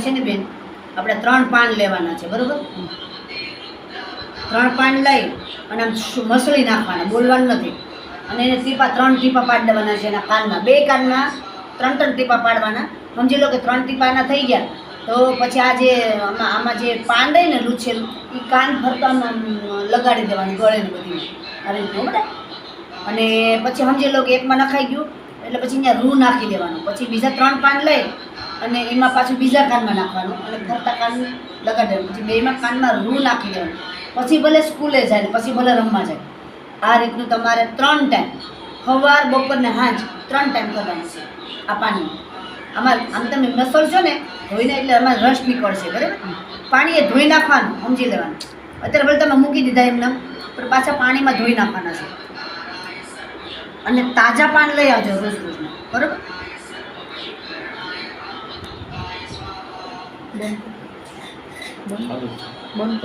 છે ને બેન, આપણે 3 પાન લેવાના છે, બરોબર? 3 પાન લઈ અને આમ મસળી નાખવાના, બોલવાનું નથી. અને એને ટીપા 3 ટીપા પાડી દેવાના છે એના કાનમાં, 2 કાનમાં 3 ટીપા પાડવાના. સમજી લો કે 3 ટીપા એના થઈ ગયા. તો પછી આ જે આમાં જે પાન રહી ને લૂછેલું, એ કાન ફરતા લગાડી દેવાનું, ગળે ને બધી આવી રીતનું, બરાબર? અને પછી સમજી લો કે એકમાં નખાઈ ગયું એટલે પછી અહીંયા રૂ નાખી દેવાનું. પછી બીજા 3 પાન લઈ અને એમાં પાછું બીજા કાનમાં નાખવાનું અને ફરતા કાન લગાડી દેવાનું. પછી બેમાં કાનમાં રૂ નાખી દેવાનું. પછી ભલે સ્કૂલે જાય ને પછી ભલે રમવા જાય. આ રીતનું તમારે 3 ટાઈમ, સવાર, બપોર ને સાંજ 3 ટાઈમ કરવાનું છે આ પાણી. આમાં આમ તમે મસળશો ને ધોઈને એટલે આમાં રસ નીકળશે, બરાબર? પાણી એ ધોઈ નાખવાનું, સમજી લેવાનું. અત્યારે ભલે તમે મૂકી દીધા એમને, પણ પાછા પાણીમાં ધોઈ નાખવાના છે. અને તાજા પાન લઈ આવજો રોજ રોજના, બરાબર? બંધ